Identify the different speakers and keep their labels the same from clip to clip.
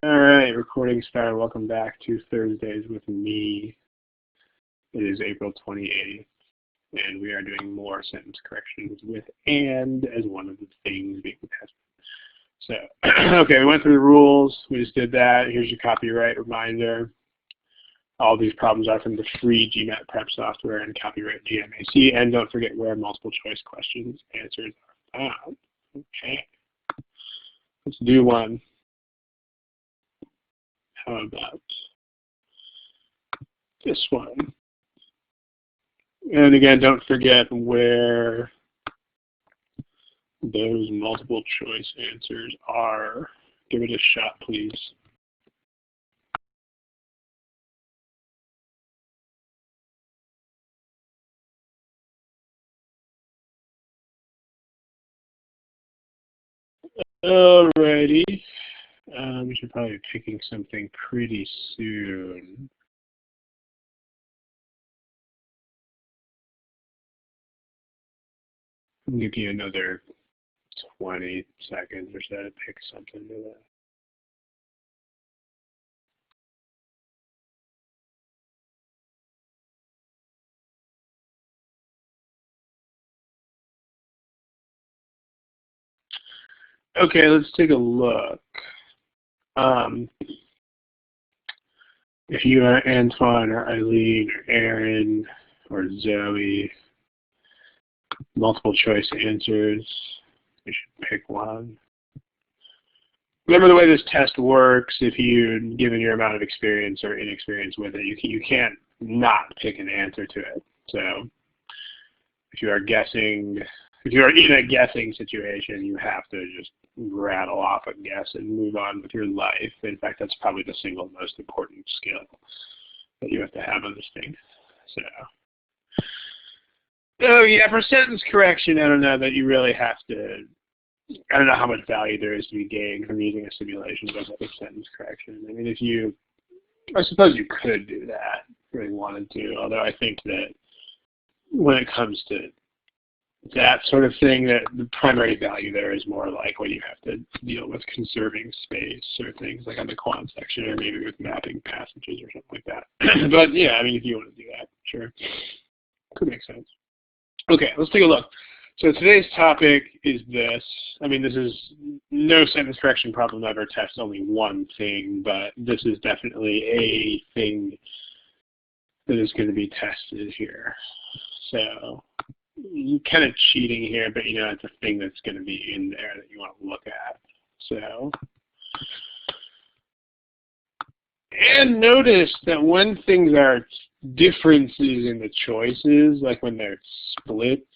Speaker 1: All right, recording started. Welcome back to Thursdays with me. It is April 28th, and we are doing more sentence corrections with "and" as one of the things being tested. So, okay, we went through the rules. We just did that. Here's your copyright reminder. All these problems are from the free GMAT prep software and copyright GMAC. And don't forget where multiple choice questions answers are found. Okay, let's do one. How about this one? And again, don't forget where those multiple choice answers are. Give it a shot, please. Alrighty. We should probably be picking something pretty soon. I'll give you another 20 seconds or so to pick something to that. Okay, let's take a look. If you are Antoine or Eileen or Aaron or Zoe, multiple choice answers, you should pick one. Remember the way this test works, if you, given your amount of experience or inexperience with it, you can't not pick an answer to it. So if you are guessing, if you are in a guessing situation, you have to just rattle off a guess and move on with your life. In fact, that's probably the single most important skill that you have to have on this thing. So yeah, for sentence correction, I don't know that you really have to, I don't know how much value there is to be gained from using a simulation method of sentence correction. I mean, I suppose you could do that if you really wanted to, although I think that when it comes to that sort of thing, that the primary value there is more like when you have to deal with conserving space or things like on the quant section, or maybe with mapping passages or something like that. But yeah, I mean, if you want to do that, sure. Could make sense. Okay, let's take a look. So today's topic is this. I mean, this is no sentence correction problem ever tests only one thing, but this is definitely a thing that is going to be tested here. So you're kind of cheating here, but you know, it's a thing that's going to be in there that you want to look at. So, and notice that when things are differences in the choices, like when they're split,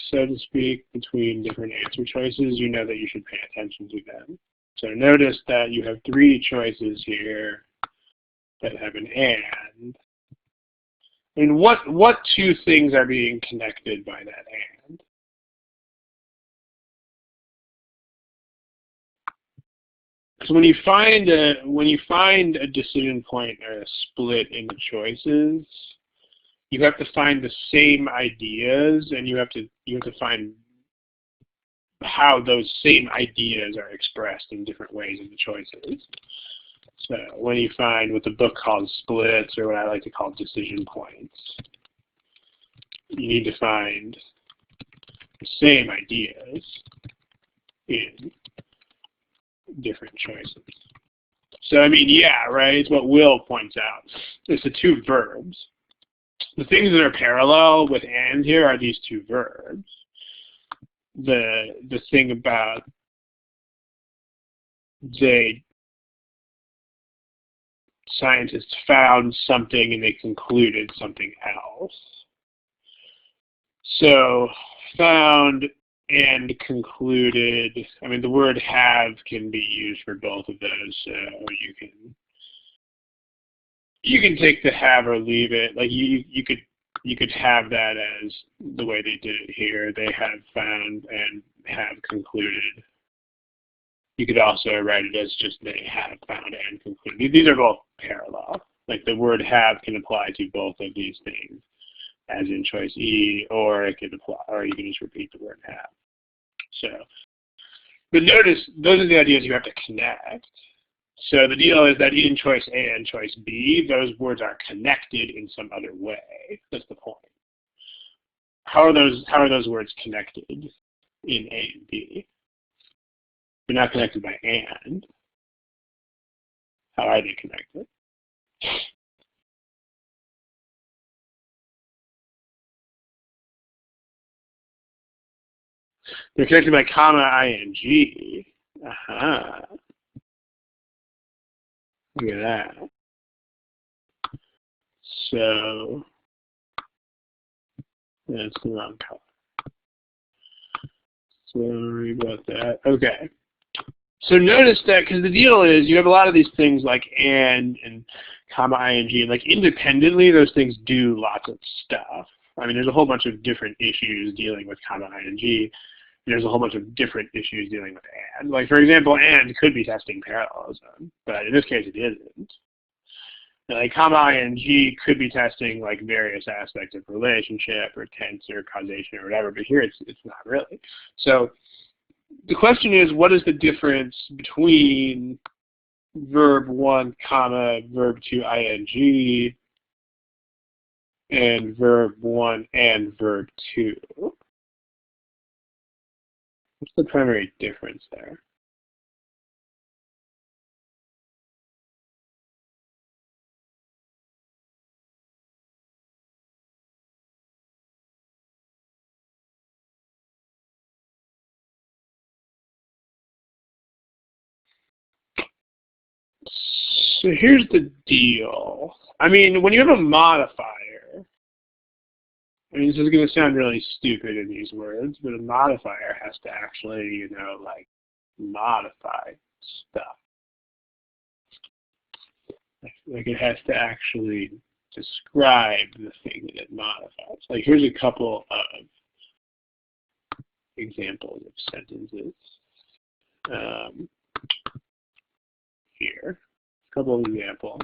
Speaker 1: so to speak, between different answer choices, you know that you should pay attention to them. So notice that you have three choices here that have an and. And what two things are being connected by that and? So when you find a decision point or a split in the choices, you have to find the same ideas, and you have to find how those same ideas are expressed in different ways in the choices. So when you find what the book calls splits, or what I like to call decision points, you need to find the same ideas in different choices. So I mean, yeah, right, it's what Will points out. It's the two verbs. The things that are parallel with and here are these two verbs. The thing about scientists found something and they concluded something else. So found and concluded, I mean, the word have can be used for both of those, so you can take the have or leave it. Like you could have that as the way they did it here. They have found and have concluded. You could also write it as just they have found and concluded. These are both parallel. Like the word have can apply to both of these things, as in choice E, or it could apply, or you can just repeat the word have. So, but notice those are the ideas you have to connect. So the deal is that in choice A and choice B, those words are connected in some other way. That's the point. How are those words connected in A and B? They're not connected by and. How are they connected? They're connected by comma ing. Aha. Look at that. So that's the wrong color. Sorry about that. Okay. So notice that, because the deal is you have a lot of these things like and comma ing, and like independently those things do lots of stuff. I mean, there's a whole bunch of different issues dealing with comma ing. There's a whole bunch of different issues dealing with and. Like, for example, and could be testing parallelism, but in this case it isn't. Like, comma ing could be testing like various aspects of relationship or tense or causation or whatever, but here it's not really. So the question is, what is the difference between verb 1, comma, verb 2, ing, and verb 1 and verb 2? What's the primary difference there? So here's the deal. I mean, when you have a modifier, I mean, this is going to sound really stupid in these words, but a modifier has to actually, you know, like, modify stuff. Like, it has to actually describe the thing that it modifies. Like, here's a couple of examples of sentences. Here, a couple of examples.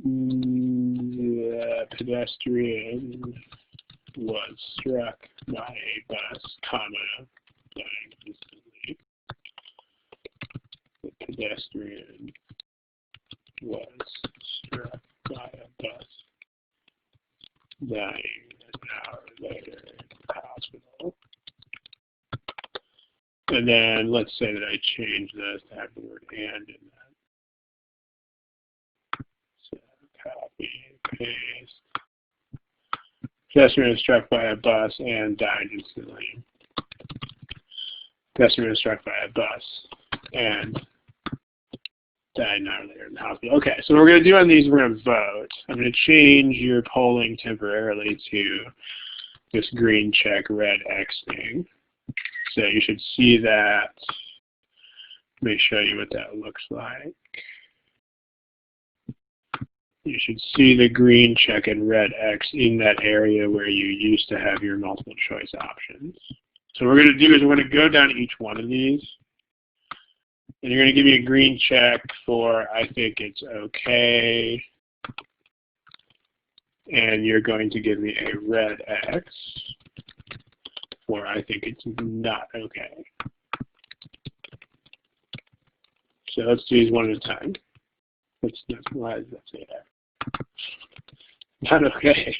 Speaker 1: The pedestrian was struck by a bus, comma, dying instantly. The pedestrian was struck by a bus, dying an hour later in the hospital. And then let's say that I change this to have the word and in that. So copy, paste. Pedestrian was struck by a bus and died instantly. Pedestrian was struck by a bus and died an hour later in the hospital. Okay, so what we're going to do on these, we're going to vote. I'm going to change your polling temporarily to this green check, red X thing. So you should see that. Let me show you what that looks like. You should see the green check and red X in that area where you used to have your multiple choice options. So what we're going to do is we're going to go down each one of these. And you're going to give me a green check for I think it's okay. And you're going to give me a red X for I think it's not okay. So let's do these one at a time. Why does that say that? Not okay.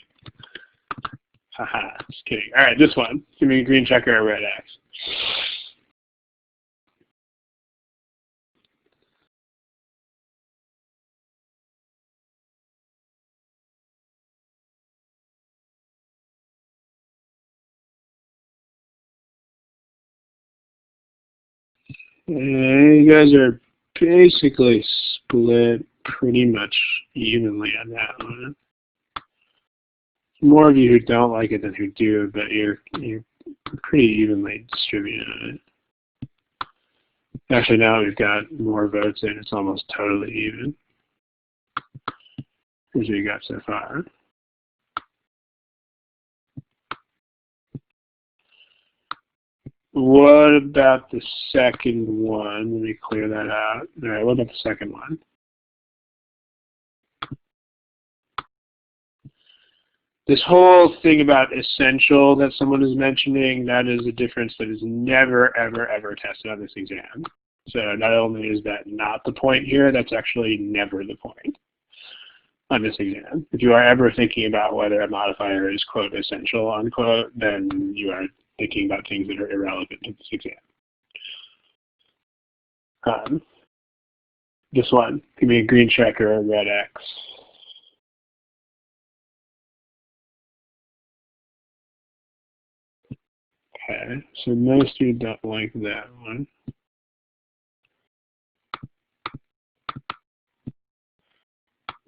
Speaker 1: Haha, just kidding. All right, this one. Give me a green check or a red X. You guys are basically split pretty much evenly on that one. More of you who don't like it than who do, but you're pretty evenly distributed on it. Actually, now we've got more votes in. It's almost totally even. Here's what you got so far. What about the second one? Let me clear that out. All right, what about the second one? This whole thing about essential that someone is mentioning, that is a difference that is never, ever, ever tested on this exam. So not only is that not the point here, that's actually never the point on this exam. If you are ever thinking about whether a modifier is, quote, essential, unquote, then you are thinking about things that are irrelevant to this exam. This one, give me a green check or a red X. Okay, so most of you don't like that one.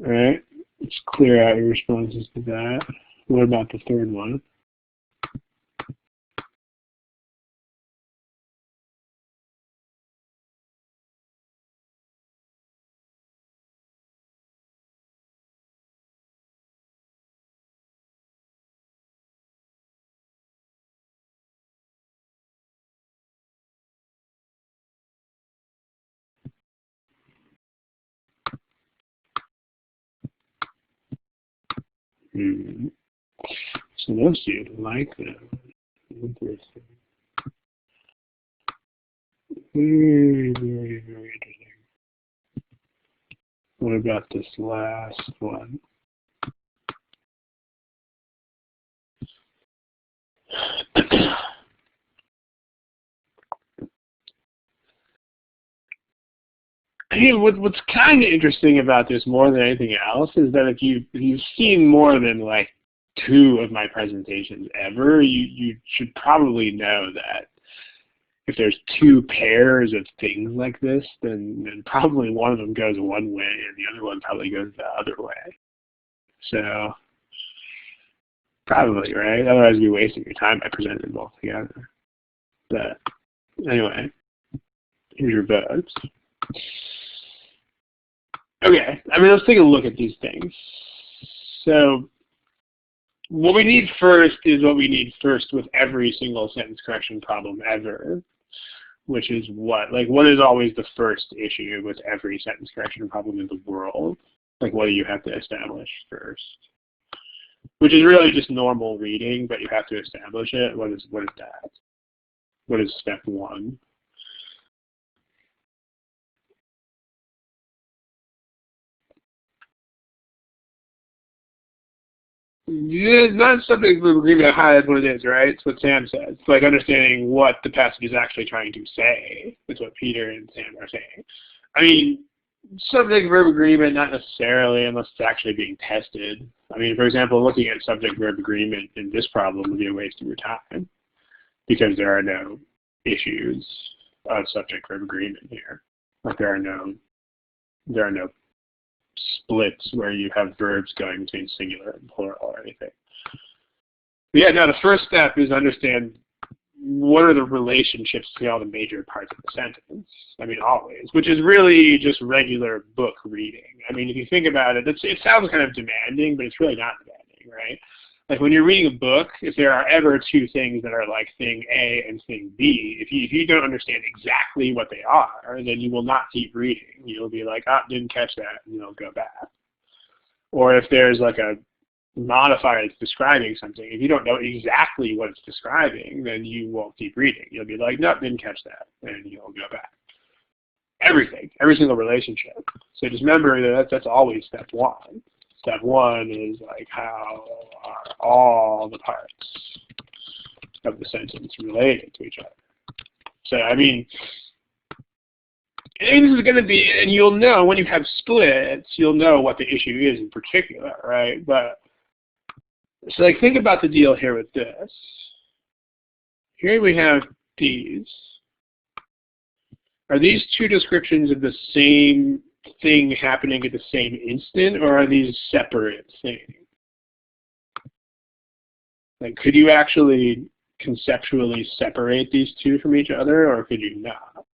Speaker 1: All right, let's clear out your responses to that. What about the third one? So most of you like that. Interesting. Very, very, very interesting. What about this last one? I mean, what's kind of interesting about this more than anything else is that if you've seen more than like 2 of my presentations ever, you should probably know that if there's 2 pairs of things like this, then probably one of them goes one way and the other one probably goes the other way. So probably, right? Otherwise you'd be wasting your time by presenting them both together. But anyway, here's your votes. Okay, I mean, let's take a look at these things. So what we need first is what we need first with every single sentence correction problem ever, which is what? Like, what is always the first issue with every sentence correction problem in the world? Like, what do you have to establish first? Which is really just normal reading, but you have to establish it. What is that? What is step 1? Yeah, it's not subject of agreement. That's what it is, right? It's what Sam says. It's like understanding what the passage is actually trying to say. That's what Peter and Sam are saying. I mean, subject-verb agreement, not necessarily, unless it's actually being tested. I mean, for example, looking at subject-verb agreement in this problem would be a waste of your time because there are no issues of subject-verb agreement here. Like there are no splits where you have verbs going between singular and plural or anything. But yeah, no, the first step is understand what are the relationships between all the major parts of the sentence. I mean, always, which is really just regular book reading. I mean, if you think about it, it sounds kind of demanding, but it's really not demanding, right? Like when you're reading a book, if there are ever 2 things that are like thing A and thing B, if you don't understand exactly what they are, then you will not keep reading. You'll be like, ah, didn't catch that, and you'll go back. Or if there's like a modifier that's describing something, if you don't know exactly what it's describing, then you won't keep reading. You'll be like, nope, didn't catch that, and you'll go back. Everything, every single relationship. So just remember that that's always step 1. Step 1 is like, how are all the parts of the sentence related to each other? So, I mean, and this is going to be, and you'll know when you have splits, you'll know what the issue is in particular, right? But, so like think about the deal here with this. Here we have these. Are these 2 descriptions of the same thing happening at the same instant, or are these separate things? Like, could you actually conceptually separate these 2 from each other, or could you not?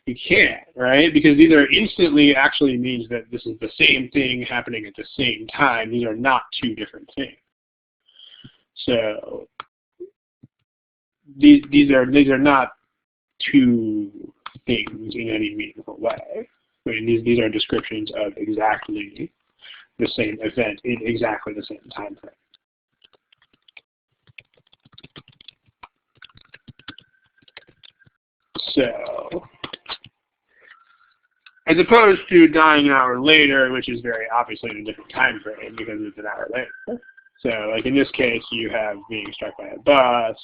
Speaker 1: You can't, right? Because these are instantly actually means that this is the same thing happening at the same time. These are not 2 different things. So these are not 2 things in any meaningful way. I mean, these are descriptions of exactly the same event in exactly the same time frame. So As opposed to dying an hour later, which is very obviously in a different time frame because it's an hour later. So, like in this case, you have being struck by a bus,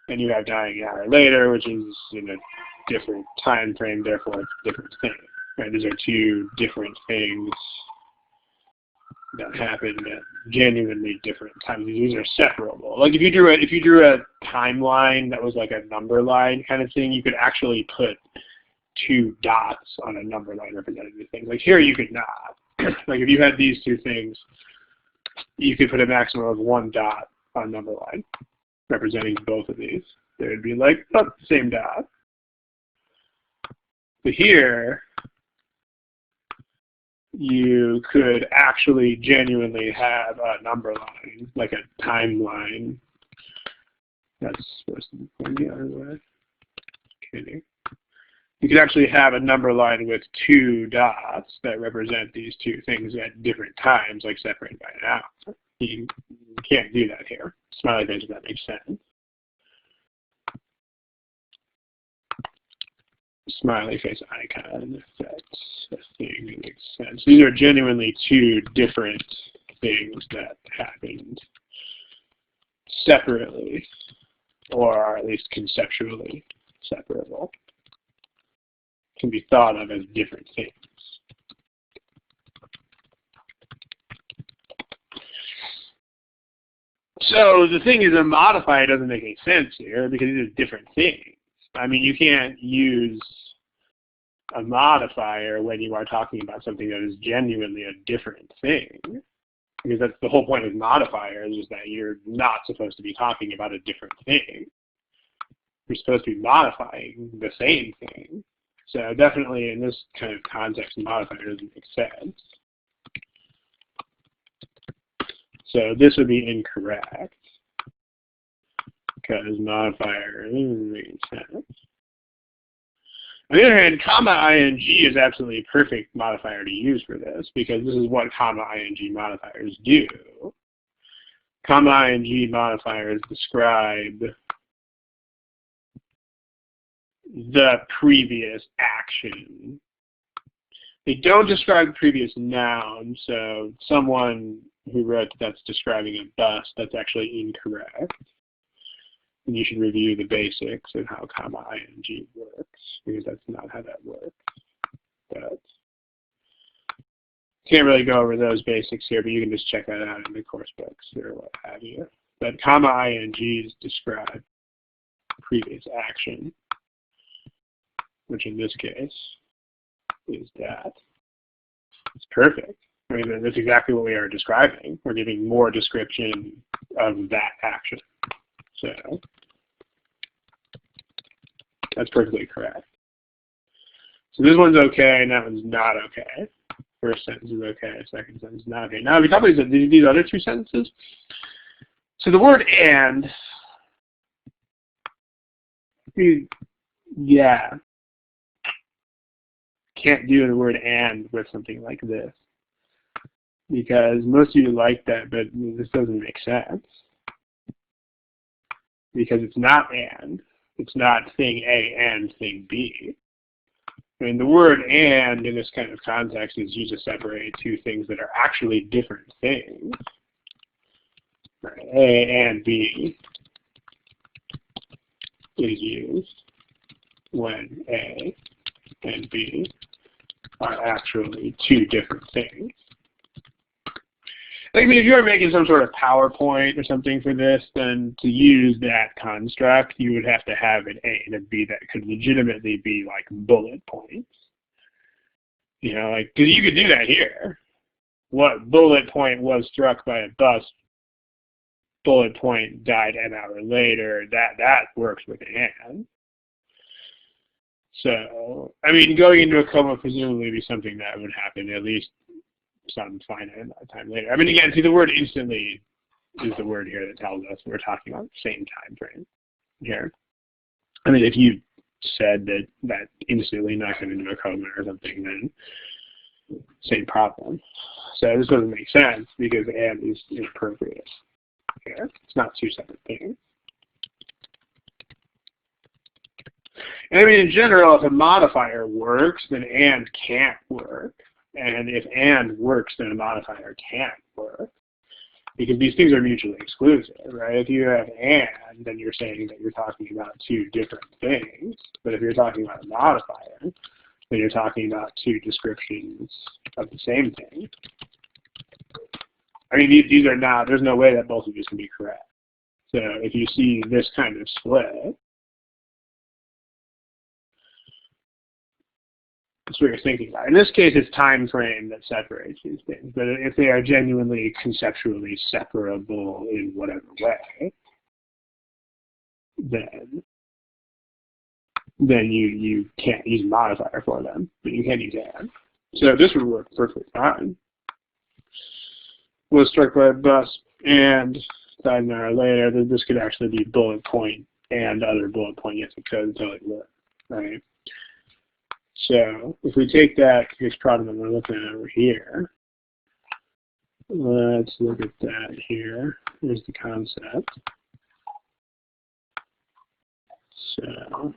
Speaker 1: and you have dying an hour later, which is in a different time frame, therefore it's a different thing. Right? These are two different things that happen at genuinely different times. These are separable. Like if you drew a timeline that was like a number line kind of thing, you could actually put two dots on a number line representing the things. Like here you could not. Like if you had these two things, you could put a maximum of one dot on number line representing both of these. There would be like, oh, same dot. But here, you could actually genuinely have a number line, like a timeline. That's supposed to be going the other way. Kidding. You could actually have a number line with two dots that represent these two things at different times, like separated by an hour. You can't do that here. Smiley face, if that makes sense. Smiley face icon, if that's a thing that makes sense. These are genuinely two different things that happened separately, or are at least conceptually separable. Can be thought of as different things. So the thing is, a modifier doesn't make any sense here because these are different things. I mean, you can't use a modifier when you are talking about something that is genuinely a different thing. Because that's the whole point of modifiers, is that you're not supposed to be talking about a different thing. You're supposed to be modifying the same thing. So definitely in this kind of context, modifier doesn't make sense. So this would be incorrect, because modifier doesn't make sense. On the other hand, comma ing is absolutely a perfect modifier to use for this, because this is what comma ing modifiers do. Comma ing modifiers describe the previous action. They don't describe the previous noun, so someone who wrote that's describing a bus, that's actually incorrect. And you should review the basics of how comma ing works, because that's not how that works. But can't really go over those basics here, but you can just check that out in the course books or what have you. But comma ings describe previous action, which in this case is that. It's perfect. I mean, that's exactly what we are describing. We're giving more description of that action. So that's perfectly correct. So this one's okay, and that one's not okay. First sentence is okay, second sentence is not okay. Now, if you talk about these other two sentences, so the word and, yeah, can't do the word and with something like this, because most of you like that, but this doesn't make sense, because it's not and. It's not thing A and thing B. I mean, the word and in this kind of context is used to separate two things that are actually different things. Right. A and B is used when A and B are actually two different things. Like, I mean, if you were making some sort of PowerPoint or something for this, then to use that construct, you would have to have an A and a B that could legitimately be like bullet points. You know, like, because you could do that here. What bullet point was struck by a bus, bullet point died an hour later, that works with and. So, I mean, going into a coma presumably be something that would happen at least some finite amount of time later. I mean, again, see, the word instantly is the word here that tells us we're talking about the same time frame here. I mean, if you said that instantly knocked him into a coma or something, then same problem. So this doesn't make sense because and is inappropriate here. It's not two separate things. I mean, in general, if a modifier works, then and can't work. And if and works, then a modifier can't work. Because these things are mutually exclusive, right? If you have and, then you're saying that you're talking about two different things. But if you're talking about a modifier, then you're talking about two descriptions of the same thing. I mean, these are not, there's no way that both of these can be correct. So if you see this kind of split, that's what you're thinking about. In this case, it's time frame that separates these things. But if they are genuinely conceptually separable in whatever way, then you can't use a modifier for them, but you can use and. So this would work perfectly fine. Was struck by a bus and died an hour later. This could actually be bullet point and other bullet point. Yes, it could until it worked, right? So if we take that case problem that we're looking at over here, let's look at that here. Here's the concept. So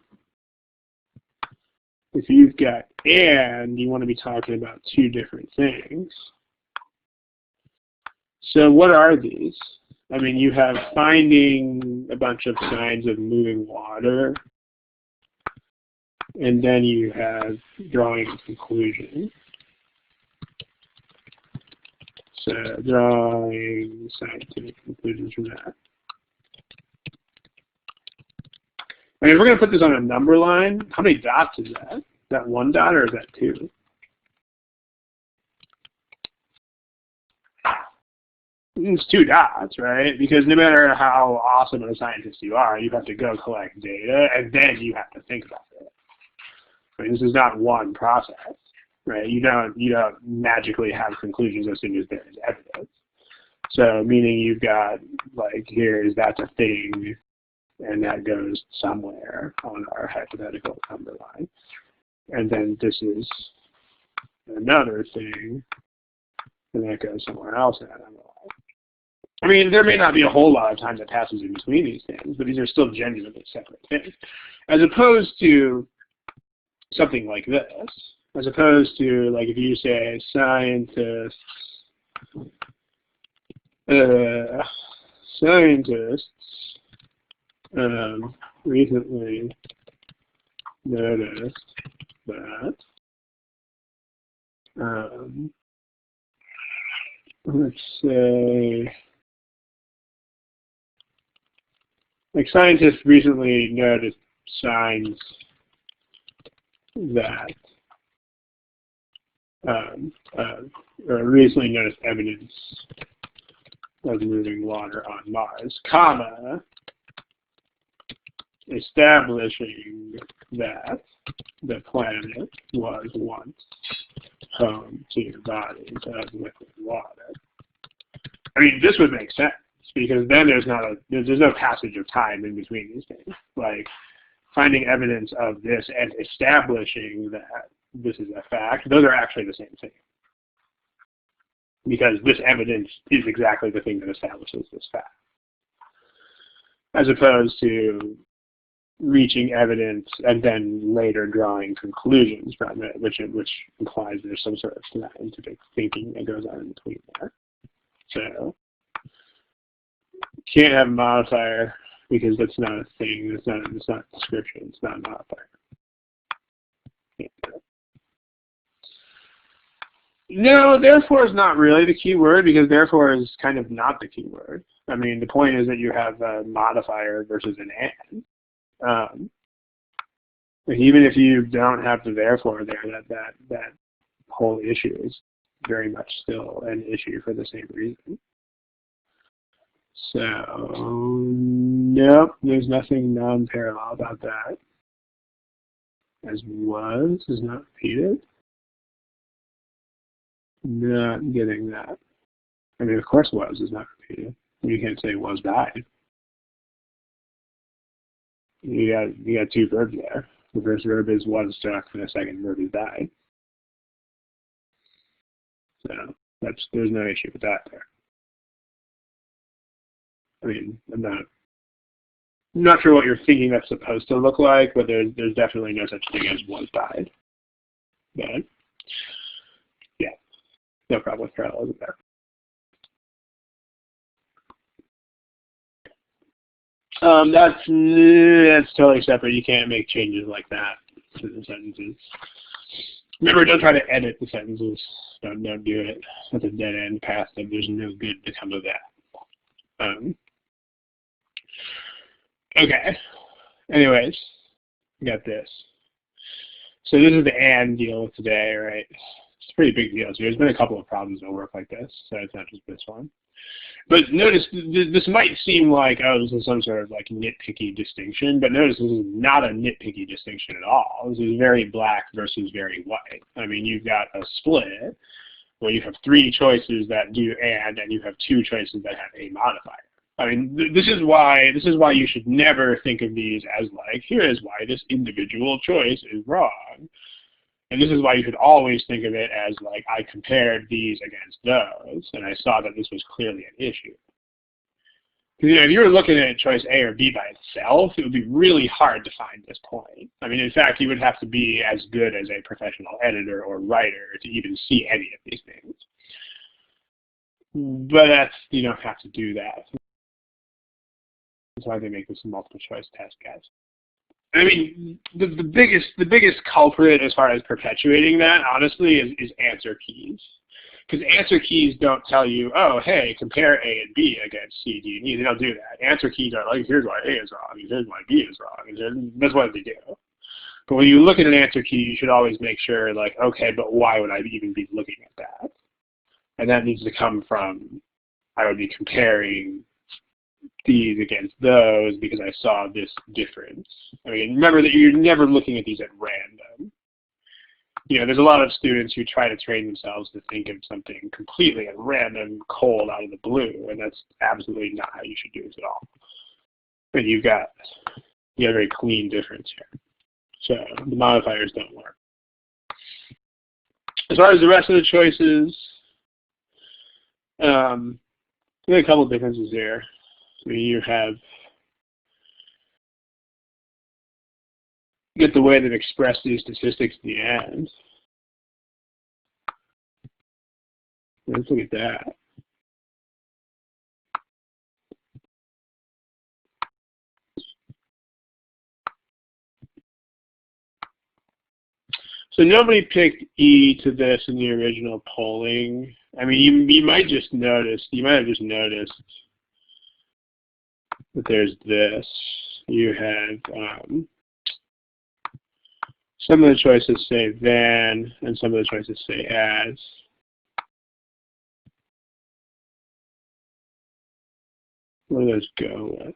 Speaker 1: if you've got and, you want to be talking about two different things. So what are these? I mean, you have finding a bunch of signs of moving water, and then you have drawing a conclusion. So drawing scientific conclusions from that. I mean, if we're going to put this on a number line, how many dots is that? Is that one dot or is that two? It's two dots, right? Because no matter how awesome of a scientist you are, you have to go collect data, and then you have to think about it. I mean, this is not one process, right? You don't magically have conclusions as soon as there is evidence. So meaning you've got, like, that's a thing, and that goes somewhere on our hypothetical number line. And then this is another thing, and that goes somewhere else in that number line. I mean, there may not be a whole lot of time that passes in between these things, but these are still genuinely separate things. As opposed to something like this. As opposed to, like, if you say scientists recently noticed that let's say, like, scientists recently noticed signs that, or recently noticed evidence of moving water on Mars, comma, establishing that the planet was once home to bodies of liquid water. I mean, this would make sense because then there's no passage of time in between these things. Like, finding evidence of this and establishing that this is a fact, those are actually the same thing. Because this evidence is exactly the thing that establishes this fact. As opposed to reaching evidence and then later drawing conclusions from it, which implies there's some sort of scientific thinking that goes on in between there. So, can't have a modifier because that's not a thing. It's not a description. It's not a modifier. No, therefore is not really the key word because therefore is kind of not the key word. I mean, the point is that you have a modifier versus an and. Even if you don't have the therefore there, that whole issue is very much still an issue for the same reason. So, nope, there's nothing non-parallel about that. As was is not repeated. Not getting that. I mean, of course was is not repeated. You can't say was died. You got two verbs there. The first verb is was struck, and the second verb is died. So there's no issue with that there. I mean, I'm not sure what you're thinking that's supposed to look like, but there's definitely no such thing as one side. But yeah, no problem with parallelism there. That's totally separate. You can't make changes like that to the sentences. Remember, don't try to edit the sentences. Don't do it. That's a dead end path. There's no good to come of that. Okay. Anyways, we got this. So this is the and deal today, right? It's a pretty big deal. So there's been a couple of problems that work like this, so it's not just this one. But notice, this might seem like, oh, this is some sort of like nitpicky distinction, but notice this is not a nitpicky distinction at all. This is very black versus very white. I mean, you've got a split where you have 3 choices that do and you have 2 choices that have a modifier. I mean, this is why you should never think of these as like, here is why this individual choice is wrong. And this is why you should always think of it as like, I compared these against those, and I saw that this was clearly an issue. Because, you know, if you were looking at choice A or B by itself, it would be really hard to find this point. I mean, in fact, you would have to be as good as a professional editor or writer to even see any of these things. But you don't have to do that. That's why they make this a multiple choice test, guys. I mean, the biggest culprit as far as perpetuating that, honestly, is answer keys. Because answer keys don't tell you, oh, hey, compare A and B against C, D, and E. They don't do that. Answer keys are like, here's why A is wrong, and here's why B is wrong, and that's what they do. But when you look at an answer key, you should always make sure, like, okay, but why would I even be looking at that? And that needs to come from, I would be comparing these against those because I saw this difference. I mean, remember that you're never looking at these at random. You know, there's a lot of students who try to train themselves to think of something completely at random, cold, out of the blue, and that's absolutely not how you should do this at all. And you have a very clean difference here. So the modifiers don't work. As far as the rest of the choices, there are a couple of differences there. You get the way they've expressed these statistics at the end. Let's look at that. So nobody picked E to this in the original polling. I mean, you might have just noticed that there's this. You have some of the choices say then, and some of the choices say as. What do those go with?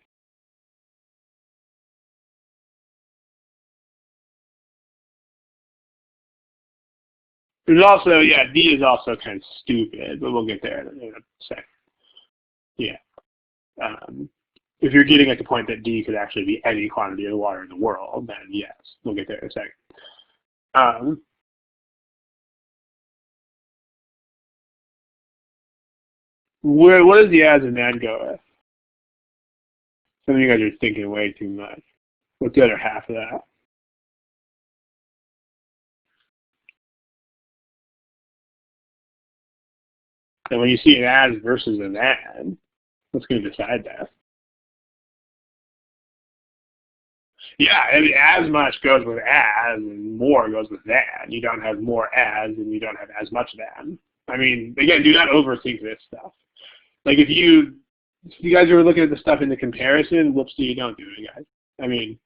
Speaker 1: There's also, yeah, D is also kind of stupid, but we'll get there in a second. Yeah. If you're getting at the point that D could actually be any quantity of water in the world, then yes, we'll get there in a second. What does the as and then go with? Some of you guys are thinking way too much. What's the other half of that? And when you see an as versus an and, what's going to decide that? Yeah, I mean, as much goes with as, and more goes with than. You don't have more as, and you don't have as much than. I mean, again, do not overthink this stuff. Like if you guys are looking at the stuff in the comparison, whoopsie, you don't do it, guys. I mean,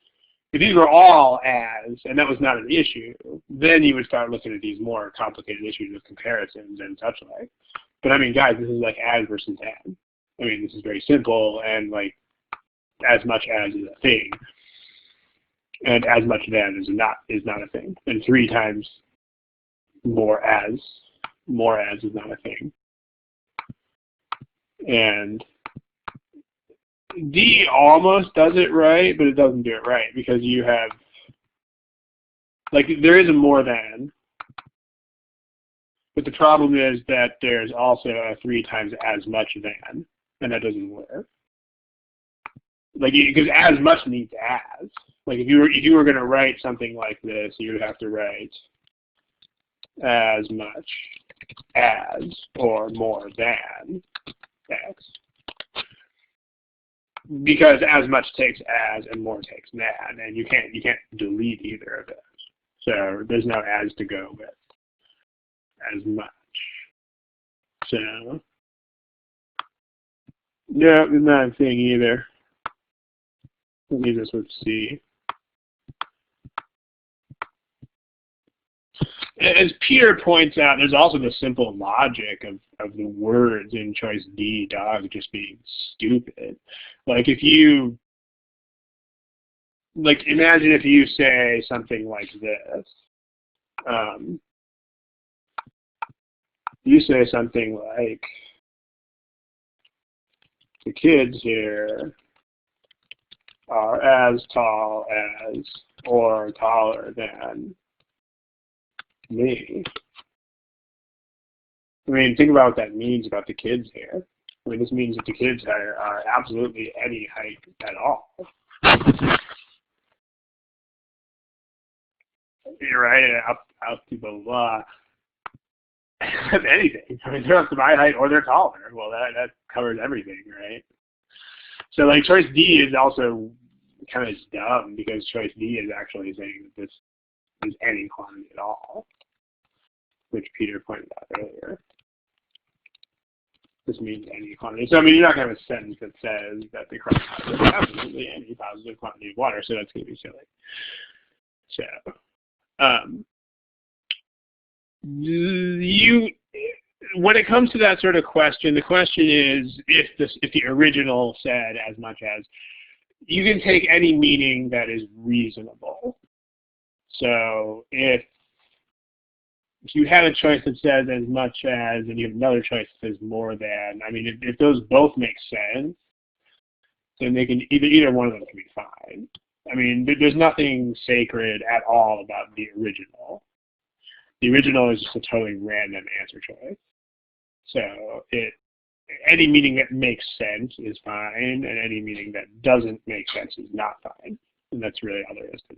Speaker 1: if these were all as, and that was not an issue, then you would start looking at these more complicated issues of comparisons and such like. But I mean, guys, this is like as versus and. I mean, this is very simple, and like as much as is a thing, and as much than is not a thing. And 3 times more as is not a thing. And D almost does it right, but it doesn't do it right because you have, like, there is a more than, but the problem is that there's also a 3 times as much than, and that doesn't work. like, because as much needs as. Like if you were going to write something like this, you would have to write as much as or more than X. Because as much takes as and more takes than, and you can't delete either of those. So there's no as to go with as much. So no, there's not a thing either. Let me just with C. As Peter points out, there's also the simple logic of the words in choice D, dog, just being stupid. Like if you, like imagine if you say something like this. You say something like, the kids here are as tall as or taller than me. I mean, think about what that means about the kids here. I mean, this means that the kids are absolutely any height at all. You're right, up to blah, blah, blah. Anything. I mean, they're up to my height or they're taller. Well, that covers everything, right? So, like, choice D is also kind of dumb because choice D is actually saying that this is any quantity at all, which Peter pointed out earlier. This means any quantity. So, I mean, you're not going to have a sentence that says that the crust is absolutely any positive quantity of water, so that's going to be silly. So, when it comes to that sort of question, the question is if the original said as much as, you can take any meaning that is reasonable. So if you have a choice that says as much as, and you have another choice that says more than, I mean, if those both make sense, then they can either one of them can be fine. I mean, there's nothing sacred at all about the original. The original is just a totally random answer choice. So any meaning that makes sense is fine, and any meaning that doesn't make sense is not fine. And that's really all there is to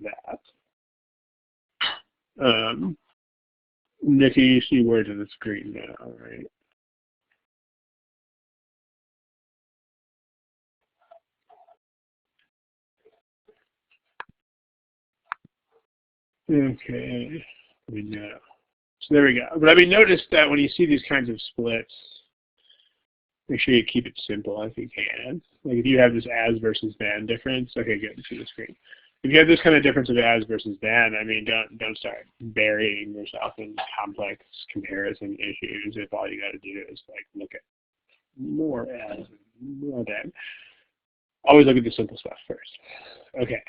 Speaker 1: that. Nikki, you see words on the screen now, right? Okay, we know. So there we go. But I mean, notice that when you see these kinds of splits, make sure you keep it simple if you can. Like if you have this as versus than difference, okay, good, see the screen. If you have this kind of difference of as versus than, I mean, don't start burying yourself in complex comparison issues if all you got to do is like look at more as and more than. Always look at the simple stuff first. Okay.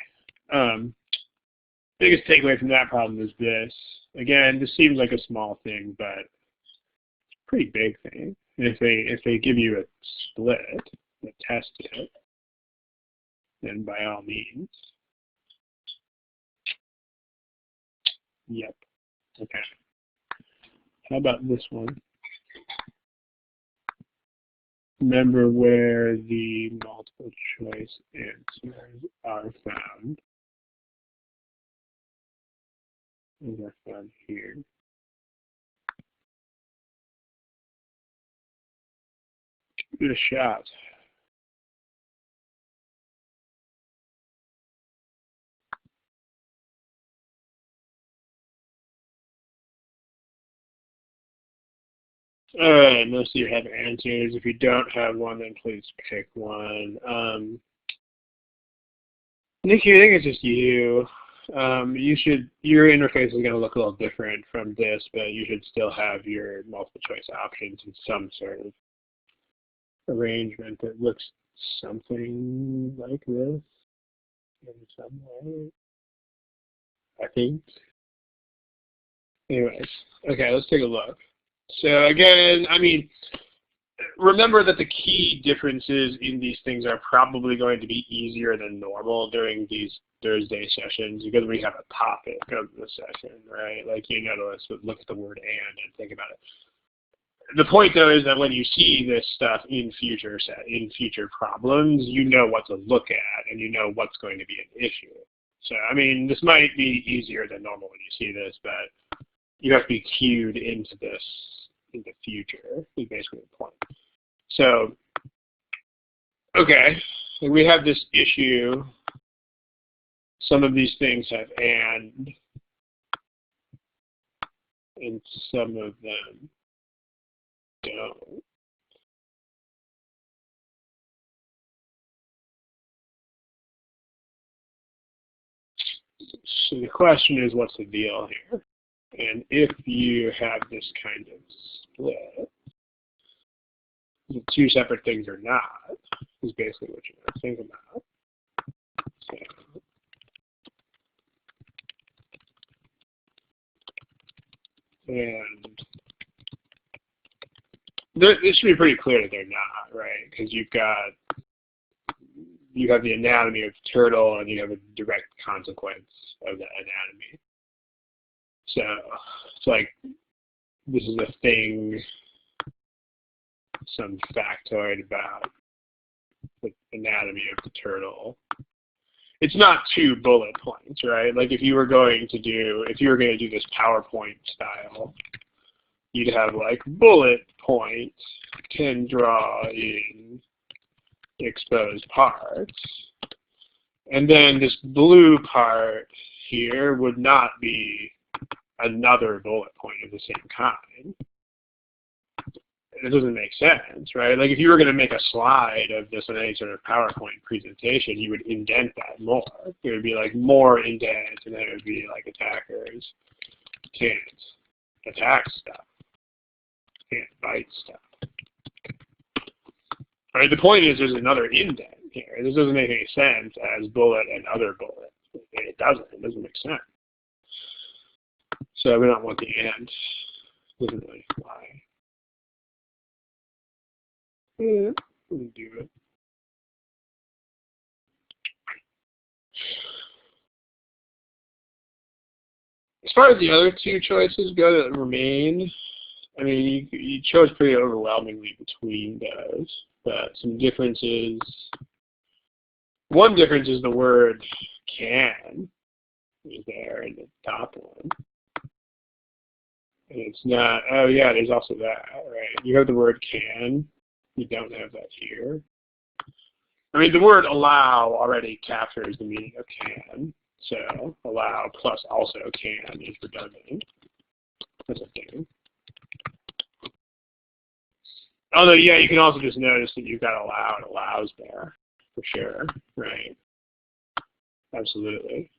Speaker 1: Biggest takeaway from that problem is this. Again, this seems like a small thing, but it's a pretty big thing. If they give you a split, a test it, then by all means. Yep. Okay. How about this one? Remember where the multiple choice answers are found. These are found here. Give it a shot. All right, most of you have answers. If you don't have one, then please pick one. Nikki, I think it's just you. Your interface is going to look a little different from this, but you should still have your multiple choice options in some sort of arrangement that looks something like this in some way, I think. Anyways, okay, let's take a look. So again, I mean, remember that the key differences in these things are probably going to be easier than normal during these Thursday sessions because we have a topic of the session, right? Like, you know, let's look at the word and think about it. The point, though, is that when you see this stuff in future problems, you know what to look at, and you know what's going to be an issue. So, I mean, this might be easier than normal when you see this, but you have to be cued into this in the future, is basically the point. So, okay, so we have this issue. Some of these things have and some of them don't. So the question is, what's the deal here? And if you have this kind of split, the two separate things or not, is basically what you're going to think about. So, and it should be pretty clear that they're not, right? Because you have the anatomy of the turtle, and you have a direct consequence of that anatomy. So it's like this is a thing, some factoid about the anatomy of the turtle. It's not 2 bullet points, right? Like if you were going to do this PowerPoint style, you'd have like bullet points can draw in exposed parts. And then this blue part here would not be another bullet point of the same kind. It doesn't make sense, right? Like if you were going to make a slide of this in any sort of PowerPoint presentation, you would indent that more. It would be like more indent, and then it would be like attackers can't attack stuff, can't bite stuff. Right? The point is there's another indent here. This doesn't make any sense as bullet and other bullet. It doesn't make sense. So we don't want the and. Doesn't really fly. Yeah, we'll do it. As far as the other two choices go that remain, I mean, you chose pretty overwhelmingly between those, but some differences. One difference is the word can is there in the top one. And it's not, oh yeah, there's also that, right? You have the word can. You don't have that here. I mean, the word allow already captures the meaning of can. So allow plus also can is redundant. That's a thing. Although, yeah, you can also just notice that you've got allow and allows there, for sure, right? Absolutely.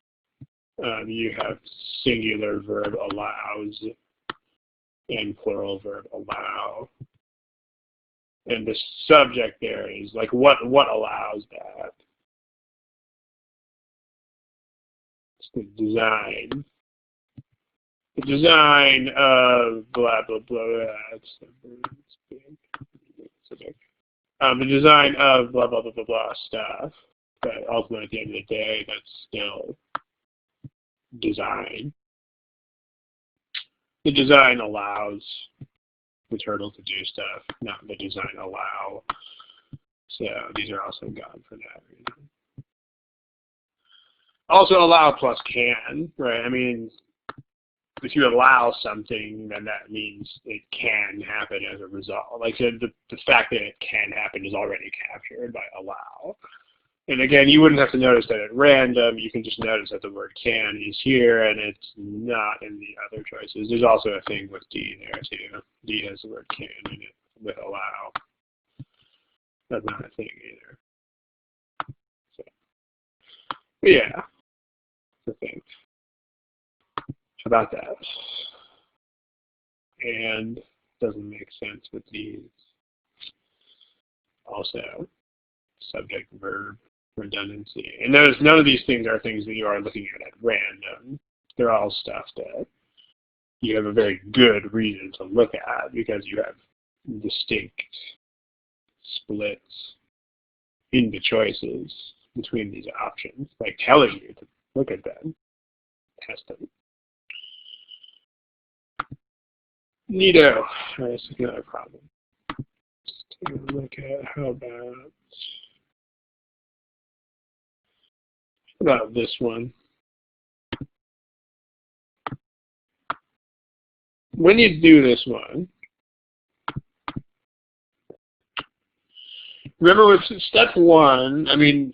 Speaker 1: You have singular verb allows and plural verb allow. And the subject there is like what allows that? It's the design. The design of blah blah blah. The design of blah blah blah blah blah stuff. But ultimately, at the end of the day, that's still design. The design allows the turtle to do stuff, not the design allow. So these are also gone for that reason. Also allow plus can, right? I mean, if you allow something, then that means it can happen as a result. Like the fact that it can happen is already captured by allow. And again, you wouldn't have to notice that at random. You can just notice that the word can is here, and it's not in the other choices. There's also a thing with D there, too. D has the word can in it with allow. That's not a thing either. So, but yeah, the thing. How about that? And doesn't make sense with these. Also, subject, verb, redundancy. And notice none of these things are things that you are looking at random. They're all stuff that you have a very good reason to look at because you have distinct splits in the choices between these options, like telling you to look at them, test them. Neato. All right, this is another problem. Let's take a look at how about this one? When you do this one, remember with step one,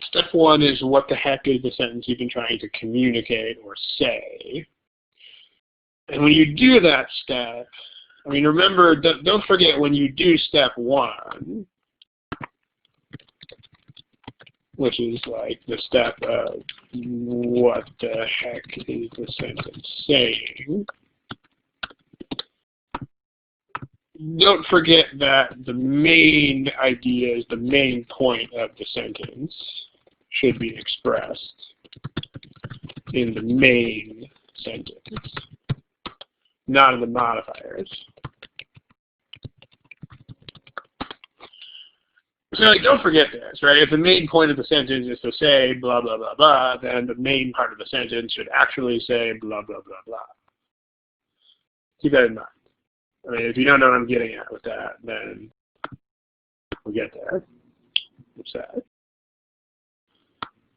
Speaker 1: step one is what the heck is the sentence you've been trying to communicate or say. And when you do that step, remember, don't forget when you do step one, which is like the step of what the heck is the sentence saying, don't forget that the main ideas, the main point of the sentence should be expressed in the main sentence, not in the modifiers. So don't forget this, right? If the main point of the sentence is to say blah, blah, blah, blah, then the main part of the sentence should actually say blah, blah, blah, blah. Keep that in mind. If you don't know what I'm getting at with that, then we'll get there. I'm sad.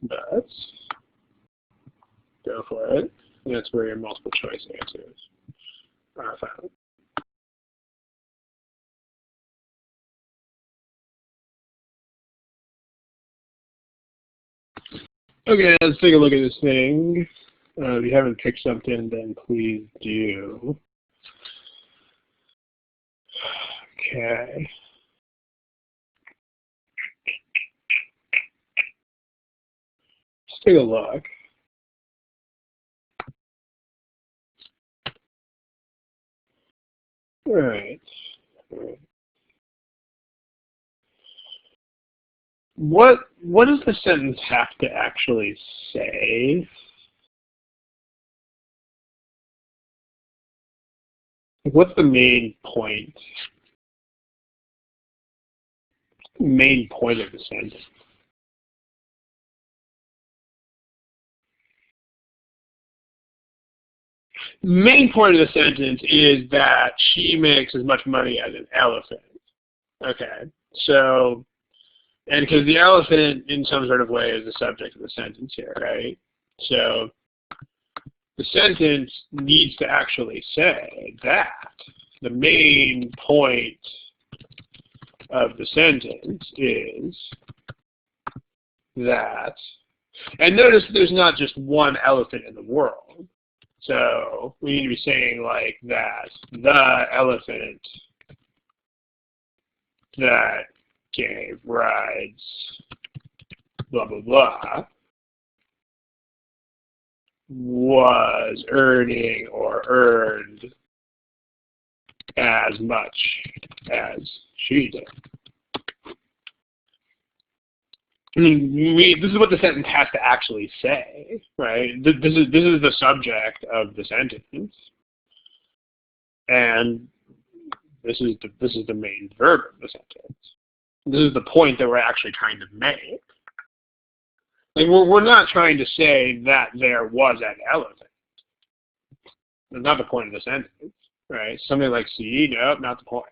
Speaker 1: But go for it. And that's where your multiple choice answers are found. Okay, let's take a look at this thing. If you haven't picked something, then please do. Okay. Let's take a look. All right. What does the sentence have to actually say? What's the main point? Main point of the sentence? The main point of the sentence is that she makes as much money as an elephant. Okay, so, and because the elephant in some sort of way is the subject of the sentence here, right? So the sentence needs to actually say that the main point of the sentence is that, and notice there's not just one elephant in the world. So we need to be saying like that the elephant that gave rides, blah, blah, blah, was earning or earned as much as she did. This is what the sentence has to actually say, right? This is the subject of the sentence, and this is the main verb of the sentence. This is the point that we're actually trying to make. Like we're not trying to say that there was an elephant. That's not the point of the sentence, right? Something like see, nope, not the point.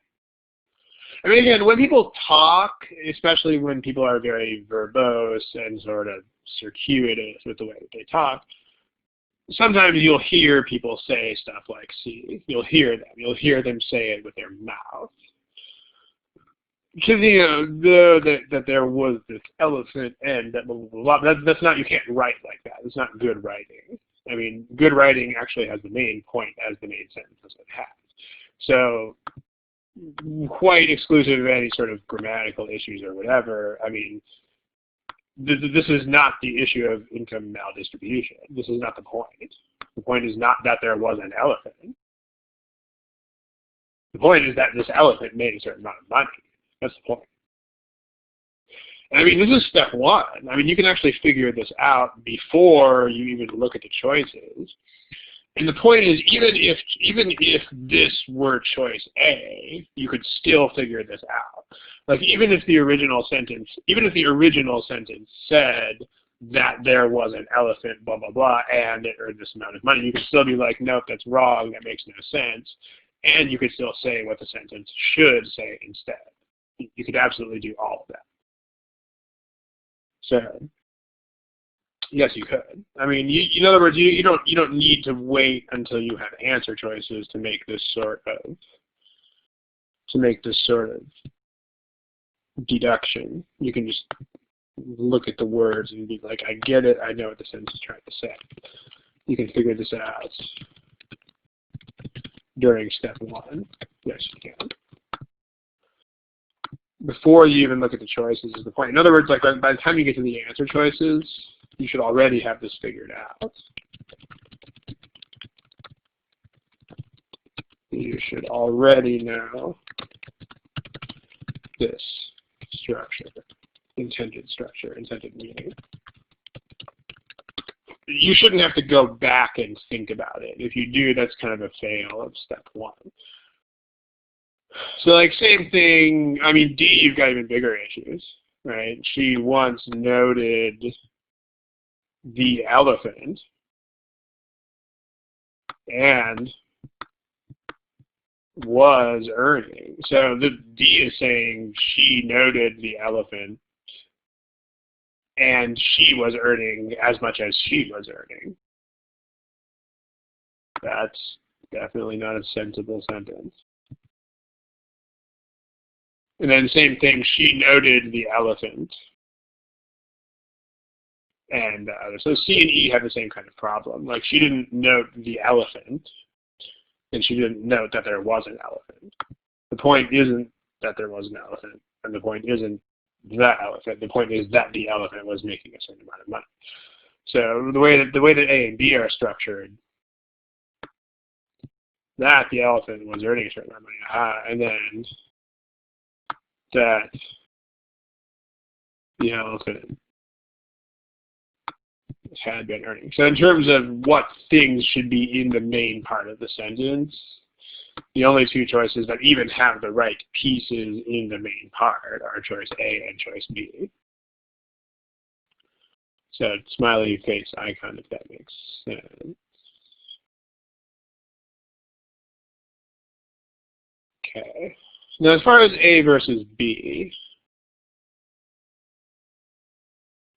Speaker 1: Again, when people talk, especially when people are very verbose and sort of circuitous with the way that they talk, sometimes you'll hear people say stuff like see. You'll hear them. You'll hear them say it with their mouth. Because, that there was this elephant and that blah, blah, blah. That's not, you can't write like that. It's not good writing. Good writing actually has the main point as the main sentence as it has. So, quite exclusive of any sort of grammatical issues or whatever, this is not the issue of income maldistribution. This is not the point. The point is not that there was an elephant. The point is that this elephant made a certain amount of money. That's the point. This is step one. You can actually figure this out before you even look at the choices. And the point is, even if this were choice A, you could still figure this out. Like even if the original sentence said that there was an elephant, blah blah blah, and it earned this amount of money, you could still be like, nope, that's wrong. That makes no sense. And you could still say what the sentence should say instead. You could absolutely do all of that. So yes, you could. I mean, in other words, you don't need to wait until you have answer choices to make this sort of deduction. You can just look at the words and be like, I get it. I know what the sentence is trying to say. You can figure this out during step 1. Yes, you can. Before you even look at the choices is the point. In other words, like by the time you get to the answer choices, you should already have this figured out. You should already know this structure, intended meaning. You shouldn't have to go back and think about it. If you do, that's kind of a fail of step 1. So like same thing, I mean, D, you've got even bigger issues, right? She once noted the elephant and was earning. So the D is saying she noted the elephant and she was earning as much as she was earning. That's definitely not a sensible sentence. And then same thing, she noted the elephant. And so C and E have the same kind of problem. Like she didn't note the elephant, and she didn't note that there was an elephant. The point isn't that there was an elephant, and the point isn't the elephant. The point is that the elephant was making a certain amount of money. So the way that A and B are structured, that the elephant was earning a certain amount of money, and then that the elephant had been earning. So in terms of what things should be in the main part of the sentence, the only two choices that even have the right pieces in the main part are choice A and choice B. So smiley face icon, if that makes sense. Okay. Now as far as A versus B,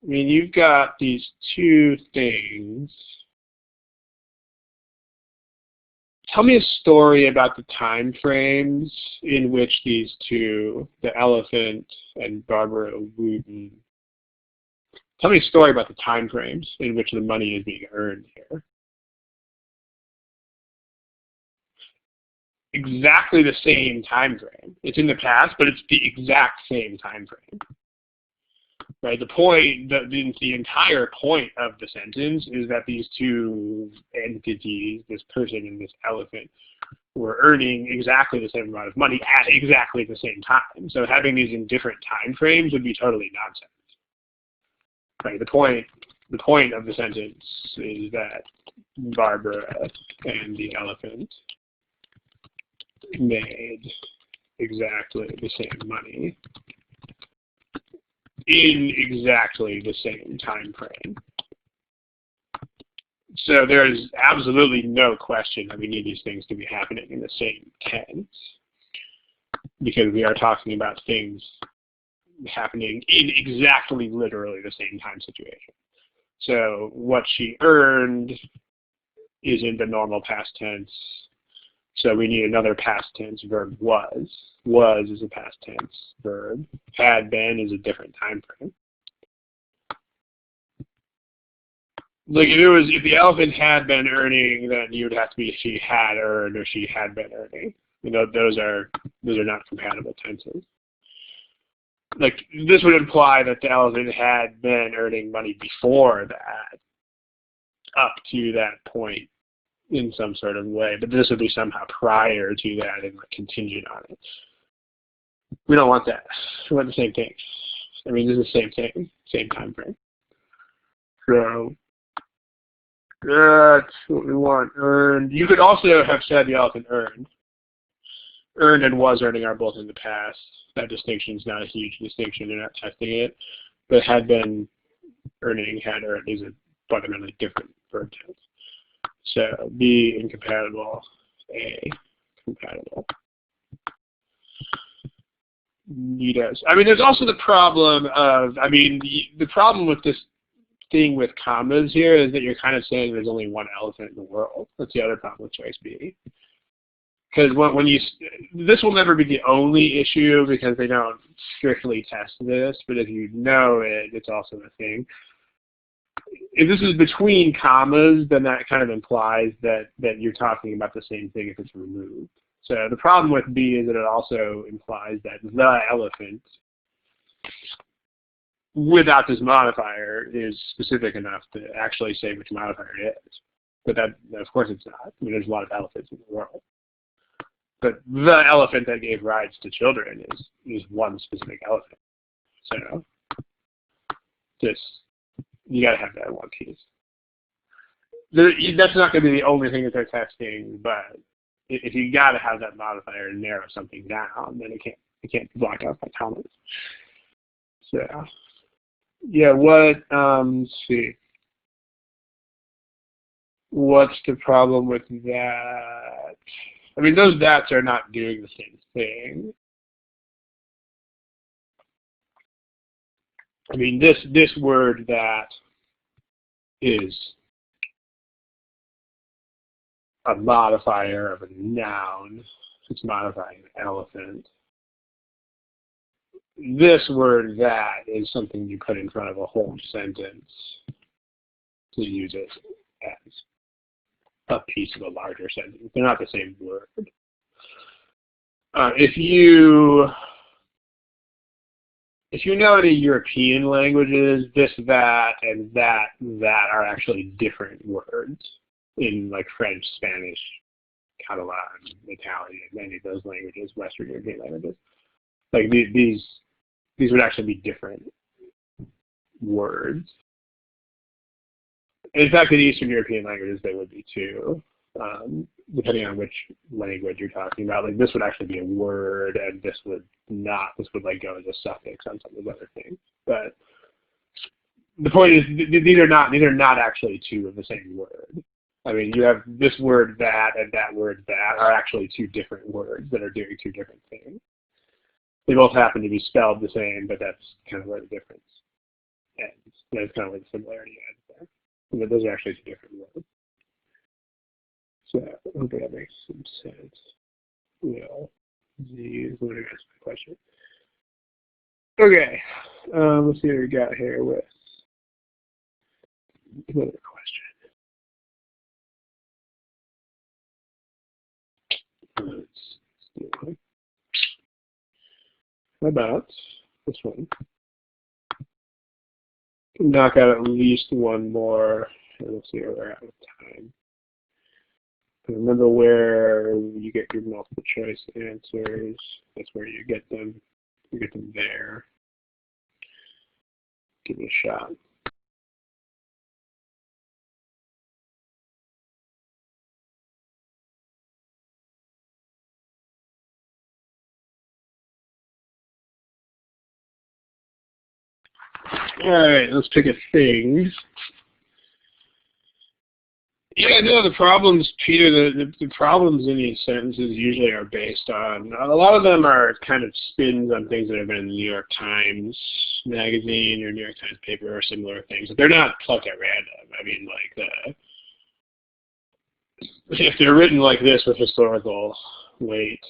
Speaker 1: I mean, you've got these two things. Tell me a story about the time frames in which these two, the elephant and Barbara Wooten, tell me a story about the time frames in which the money is being earned here. Exactly the same time frame. It's in the past, but it's the exact same time frame. Right. The point, the entire point of the sentence is that these two entities, this person and this elephant, were earning exactly the same amount of money at exactly the same time. So having these in different time frames would be totally nonsense. Right. The point of the sentence is that Barbara and the elephant made exactly the same money in exactly the same time frame. So there is absolutely no question that we need these things to be happening in the same tense, because we are talking about things happening in exactly literally the same time situation. So what she earned is in the normal past tense. So we need another past tense verb, was. Was is a past tense verb. Had been is a different time frame. Like if the elephant had been earning, then you would have to be she had earned or she had been earning. You know, those are not compatible tenses. Like this would imply that the elephant had been earning money before that, up to that point in some sort of way, but this would be somehow prior to that and like contingent on it. We don't want that. We want the same thing. I mean, this is the same thing, same time frame. So that's what we want. Earned. You could also have said the elephant earned. Earned and was earning are both in the past. That distinction is not a huge distinction. They're not testing it. But had been earning, had earned is a fundamentally different verb tense. So B incompatible, A compatible. Neatos. I mean, there's also the problem of, I mean, the problem with this thing with commas here is that you're kind of saying there's only one elephant in the world. That's the other problem with choice B. Because when you, this will never be the only issue because they don't strictly test this, but if you know it, it's also a thing. If this is between commas, then that kind of implies that you're talking about the same thing if it's removed. So the problem with B is that it also implies that the elephant, without this modifier, is specific enough to actually say which modifier it is. But that, of course, it's not. I mean, there's a lot of elephants in the world. But the elephant that gave rides to children is one specific elephant. So just, you got to have that one piece. That's not going to be the only thing that they're testing, but if you got to have that modifier to narrow something down, then it can't be blocked out by commas. So yeah, let's see. What's the problem with that? I mean, those that's are not doing the same thing. I mean, this word that is a modifier of a noun. It's modifying an elephant. This word that is something you put in front of a whole sentence to use it as a piece of a larger sentence. They're not the same word. If you know any European languages, this, that, and that are actually different words in like French, Spanish, Catalan, Italian, many of those languages, Western European languages. Like these would actually be different words. In fact, in Eastern European languages, they would be too, depending on which language you're talking about. Like this would actually be a word, and this would not. This would like go as a suffix on some of those other things. But the point is, these are not actually two of the same word. I mean, you have this word that and that word that are actually two different words that are doing two different things. They both happen to be spelled the same, but that's kind of where the difference ends. That's kind of where the similarity ends there. But those are actually two different words. So I hope that makes some sense. Well, geez, let me ask my question. Okay, let's see what we got here with another question. Let's see. How about this one? Knock out at least one more, and we'll see where we're at with time. Remember where you get your multiple choice answers. That's where you get them. You get them there. Give it a shot. All right, let's pick a thing. Yeah, no, the problems, Peter, the problems in these sentences usually are based on, a lot of them are kind of spins on things that have been in the New York Times magazine or New York Times paper or similar things. But they're not plucked at random. I mean, like, if they're written like this with historical weight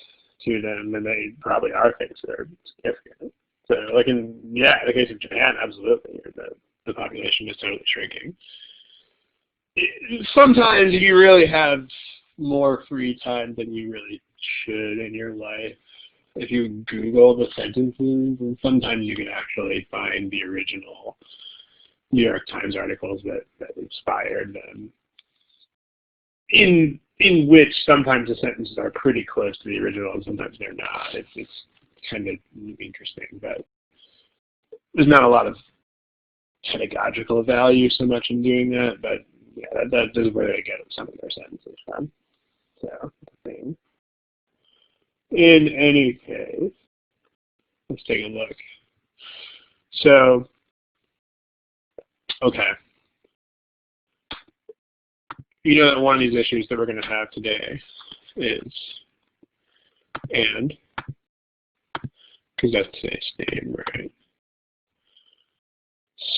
Speaker 1: to them, then they probably are things that are significant. So, like in the case of Japan, absolutely, the population is totally shrinking. Sometimes you really have more free time than you really should in your life. If you Google the sentences, and sometimes you can actually find the original New York Times articles that inspired them, in which sometimes the sentences are pretty close to the original and sometimes they're not. It's kind of interesting, but there's not a lot of pedagogical value so much in doing that, but yeah, that is where they get some of their sentences from. So, in any case, let's take a look. So, okay. You know that one of these issues that we're going to have today is and, because that's its name, right?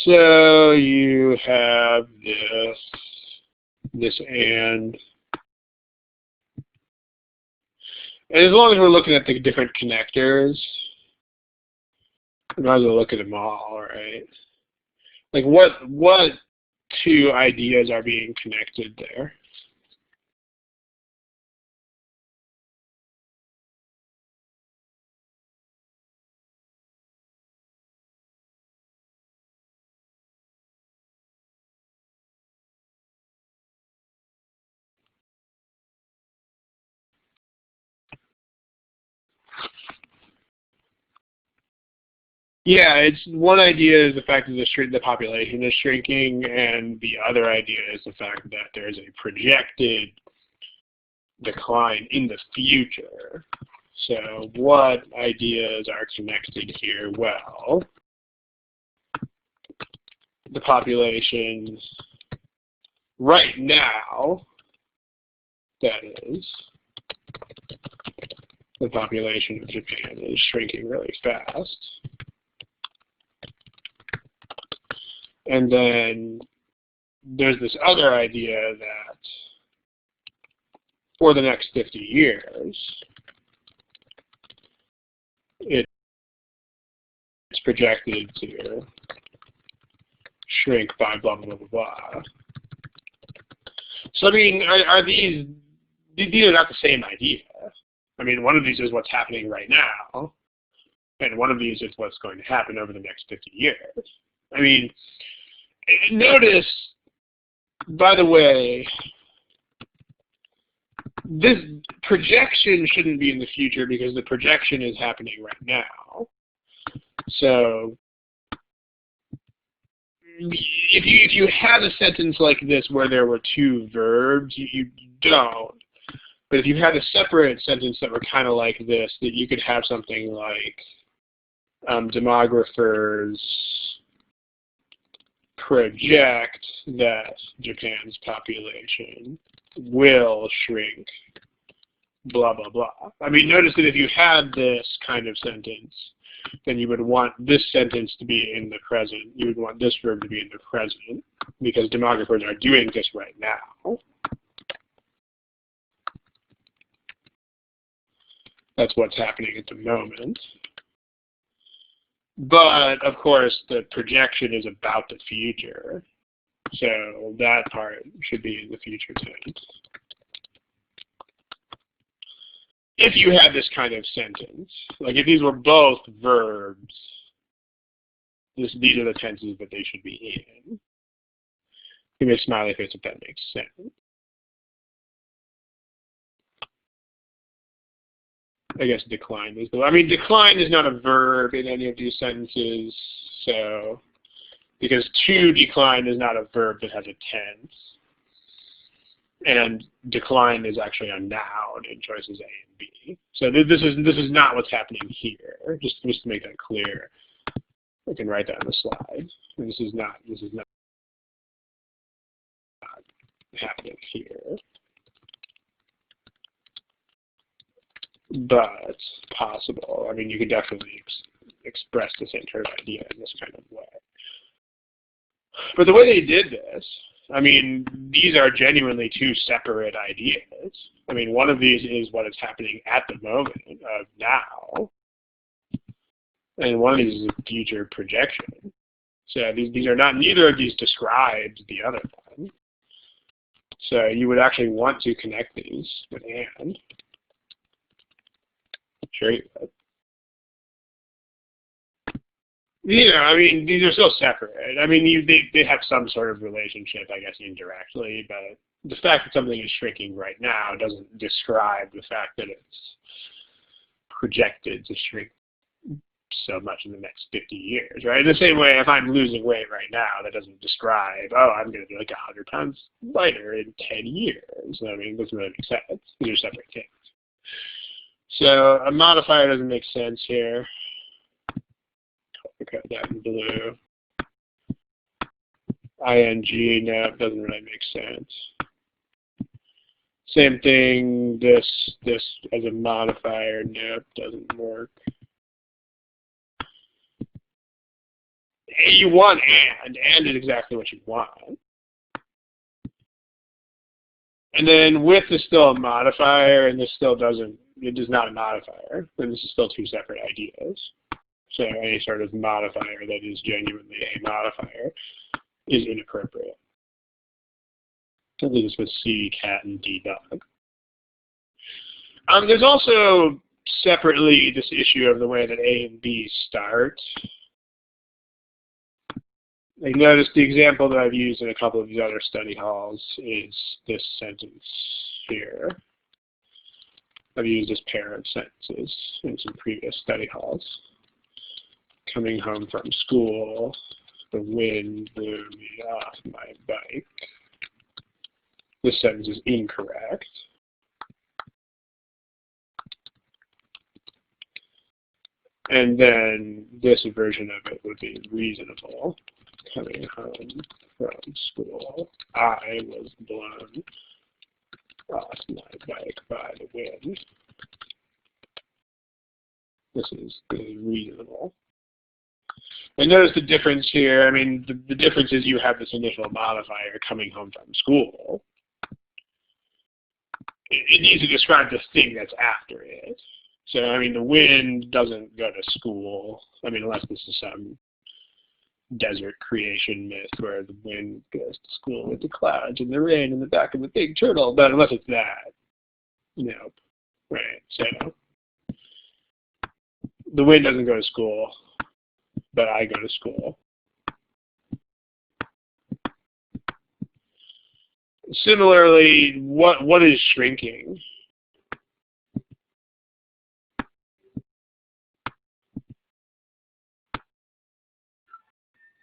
Speaker 1: So you have this and as long as we're looking at the different connectors, we might as well look at them all, right? Like what two ideas are being connected there? Yeah, it's one idea is the fact that the population is shrinking, and the other idea is the fact that there is a projected decline in the future. So what ideas are connected here? Well, the population right now, that is, the population of Japan is shrinking really fast. And then there's this other idea that for the next 50 years, it's projected to shrink by blah, blah, blah, blah. So, I mean, are these are not the same idea. I mean, one of these is what's happening right now, and one of these is what's going to happen over the next 50 years. I mean, notice, by the way, this projection shouldn't be in the future because the projection is happening right now. So if you had a sentence like this where there were two verbs, you don't. But if you had a separate sentence that were kind of like this, that you could have something like demographers project that Japan's population will shrink, blah, blah, blah. I mean, notice that if you had this kind of sentence, then you would want this sentence to be in the present. You would want this verb to be in the present, because demographers are doing this right now. That's what's happening at the moment. But, of course, the projection is about the future. So that part should be in the future tense. If you had this kind of sentence, like if these were both verbs, these are the tenses that they should be in. Give me a smiley face if that makes sense. I guess decline is I mean, decline is not a verb in any of these sentences, so because to decline is not a verb that has a tense. And decline is actually a noun in choices A and B. So this is not what's happening here. Just to make that clear, I can write that on the slide. This is not happening here, but possible. I mean, you could definitely express the same sort of idea in this kind of way. But the way they did this, I mean, these are genuinely two separate ideas. I mean, one of these is what is happening at the moment of now, and one of these is a future projection. So these are not, neither of these describes the other one. So you would actually want to connect these with and. Sure you would. You know, I mean, these are still separate. I mean, they have some sort of relationship, I guess, indirectly, but the fact that something is shrinking right now doesn't describe the fact that it's projected to shrink so much in the next 50 years, right? In the same way, if I'm losing weight right now, that doesn't describe, oh, I'm going to be like 100 pounds lighter in 10 years. I mean, it doesn't really make sense. These are separate things. So a modifier doesn't make sense here. Cut that in blue. ING, no, it doesn't really make sense. Same thing, this as a modifier, nope, doesn't work. You want and is exactly what you want. And then with is still a modifier, and this still doesn't, it is not a modifier. Then this is still two separate ideas. So any sort of modifier that is genuinely a modifier is inappropriate. At least with C, cat, and D, dog. There's also separately this issue of the way that A and B start. Like notice the example that I've used in a couple of these other study halls is this sentence here. I've used this pair of sentences in some previous study halls. Coming home from school, the wind blew me off my bike. This sentence is incorrect. And then this version of it would be reasonable. Coming home from school, I was blown off my bike by the wind. This is reasonable. And notice the difference here. I mean, the difference is you have this initial modifier coming home from school. It needs to describe the thing that's after it. So, I mean, the wind doesn't go to school. I mean, unless this is some desert creation myth where the wind goes to school with the clouds and the rain in the back of a big turtle. But unless it's that, nope. Right, so the wind doesn't go to school, but I go to school. Similarly, what is shrinking?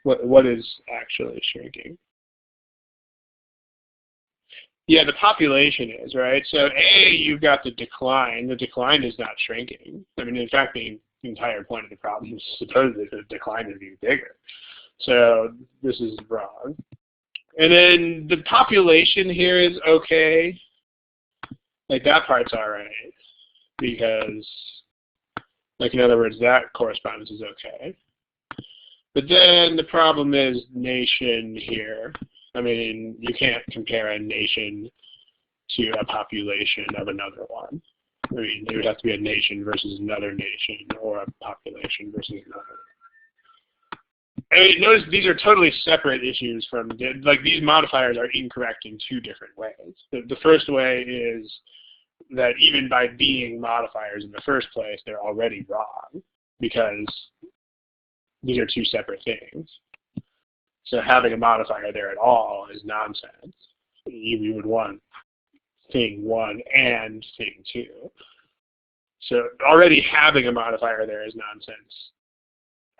Speaker 1: What is actually shrinking? Yeah, the population is, right? So A, you've got the decline. The decline is not shrinking. I mean, in fact, the entire point of the problem is supposedly the decline is getting bigger. So this is wrong. And then the population here is okay. Like that part's all right. Because, like in other words, that correspondence is okay. But then the problem is nation here. I mean, you can't compare a nation to a population of another one. I mean, it would have to be a nation versus another nation, or a population versus another. I mean, notice these are totally separate issues from, like, these modifiers are incorrect in two different ways. The first way is that even by being modifiers in the first place, they're already wrong, because these are two separate things. So having a modifier there at all is nonsense. You would want thing one and thing two. So already having a modifier there is nonsense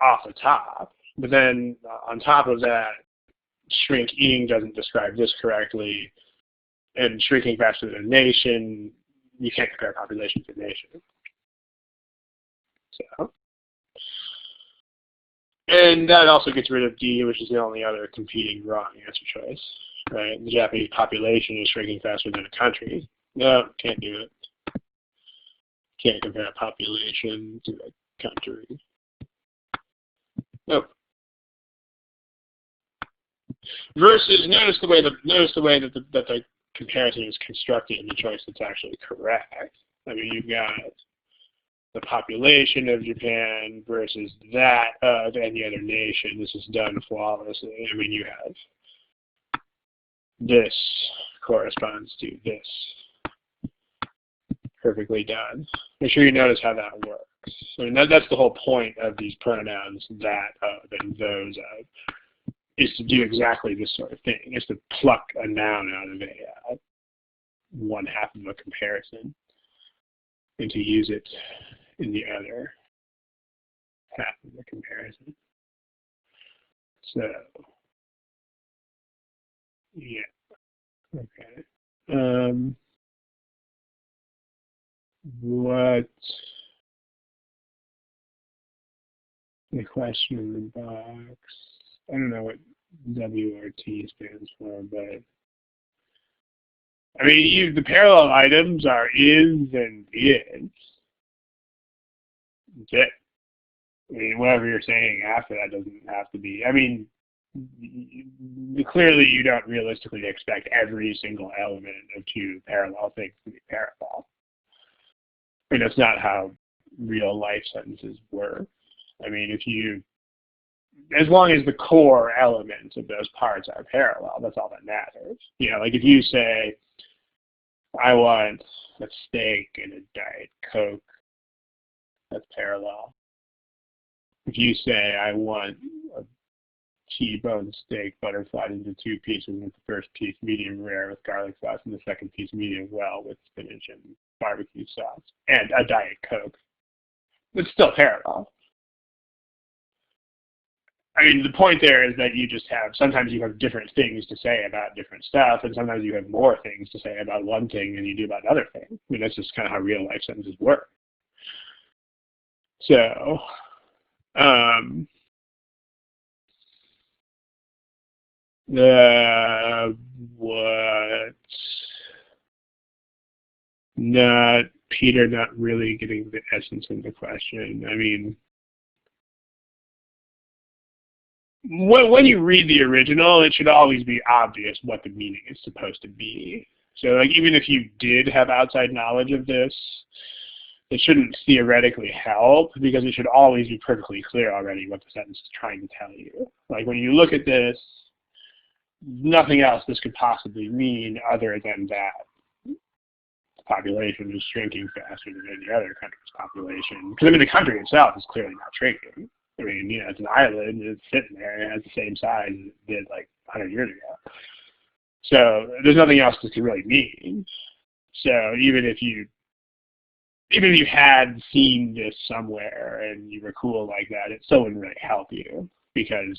Speaker 1: off the top. But then on top of that, shrinking doesn't describe this correctly. And shrinking faster than a nation, you can't compare population to nation. So. And that also gets rid of D, which is the only other competing wrong answer choice, right? The Japanese population is shrinking faster than a country. No, can't do it. Can't compare a population to a country. Nope. Versus, notice the way that the comparison is constructed in the choice that's actually correct. I mean, you've got the population of Japan versus that of any other nation. This is done flawlessly. I mean, you have this corresponds to this. Perfectly done. Make sure you notice how that works. I mean, that's the whole point of these pronouns, that of and those of, is to do exactly this sort of thing. Is to pluck a noun out of a one half of a comparison and to use it in the other half of the comparison. So, yeah, okay. What the question in the box? I don't know what WRT stands for, but I mean, the parallel items are is and is. That's it. I mean, whatever you're saying after that doesn't have to be. I mean, clearly you don't realistically expect every single element of two parallel things to be parallel. I mean, that's not how real life sentences work. I mean, as long as the core elements of those parts are parallel, that's all that matters. You know, like if you say, I want a steak and a Diet Coke, that's parallel. If you say, I want a T-bone steak butterflied into two pieces, with the first piece medium rare with garlic sauce and the second piece medium well with spinach and barbecue sauce, and a Diet Coke, it's still parallel. I mean, the point there is that sometimes you have different things to say about different stuff, and sometimes you have more things to say about one thing than you do about another thing. I mean, that's just kind of how real life sentences work. So, Peter not really getting the essence of the question. I mean, when you read the original, it should always be obvious what the meaning is supposed to be. So, like, even if you did have outside knowledge of this, it shouldn't theoretically help, because it should always be perfectly clear already what the sentence is trying to tell you. Like, when you look at this, nothing else this could possibly mean other than that the population is shrinking faster than any other country's population. Because, I mean, the country itself is clearly not shrinking. I mean, you know, it's an island, it's sitting there, and it has the same size as it did like 100 years ago. So there's nothing else this could really mean. So even if you had seen this somewhere and you were cool like that, it still wouldn't really help you, because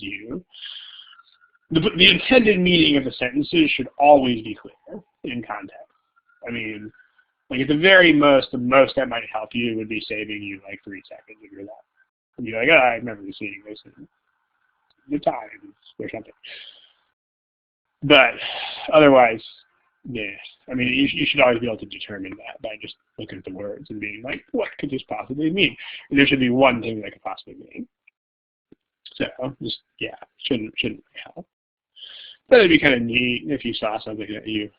Speaker 1: the intended meaning of the sentences should always be clear in context. I mean, like at the very most, the most that might help you would be saving you like 3 seconds of your life. And you're like, oh, I remember seeing this in the Times or something. But otherwise, yeah. I mean, you should always be able to determine that by just looking at the words and being like, what could this possibly mean? And there should be one thing that could possibly mean. So just, yeah, shouldn't really help. But it'd be kind of neat if you saw something that you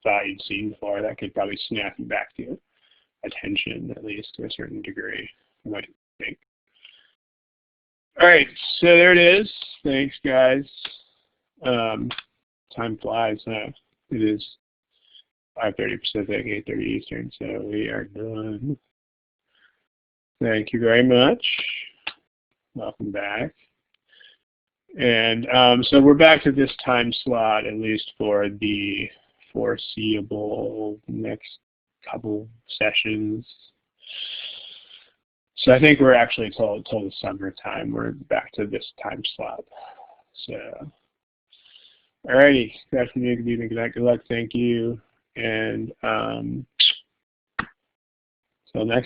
Speaker 1: thought you'd seen before that could probably snap you back to attention, at least to a certain degree, you might think. All right, so there it is. Thanks, guys. Time flies, huh? It is 5:30 Pacific, 8:30 Eastern, so we are done. Thank you very much. Welcome back. And so we're back to this time slot, at least for the foreseeable next couple sessions. So I think we're actually till the summertime. We're back to this time slot. So, alrighty. Good afternoon, good evening, good luck. Thank you. And till next.